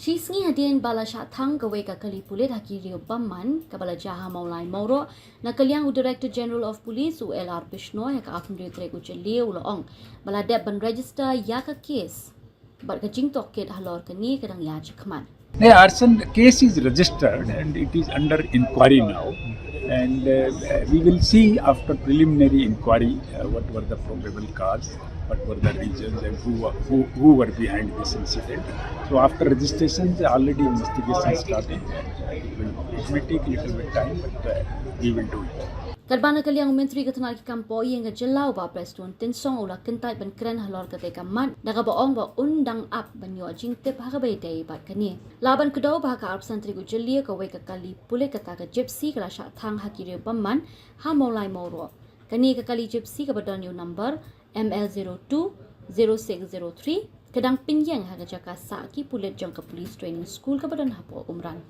Cisngi hadirin balasha Thang gawe ka kali Pulit hakiri Baman kabala jaha Mawlai Mauro na kaliang Director General of Police ULR Bishno ya ka afun tregu jeli uloong bala deb ban register ya ka case but ka Jingtohkit halor ka ni kadang ya chikman. The arson case is registered and it is under inquiry now, and we will see after preliminary inquiry what were the probable cause, what were the reasons, and who were behind this incident. So after registration, already investigation started. It may take a little bit time, but we will do it. Karbana kaliang menteri ketenar ki kampo yang jelau ba preston tensong ula kentai ban kren halor ka teka man daga baong ba undang ap banyo jingtip hagabe dei bat kani laban kedau ba ka arp santri gu jelia ka we ka kali Pulit kata ka gypsy kala sha Thang hakiri Baman ha Mawlai Mauro kani ka kali gypsy ka badon number ML020603 kadang pinyang haga jaka sa ki Pulit jong ka police training school ka badon hapo umran.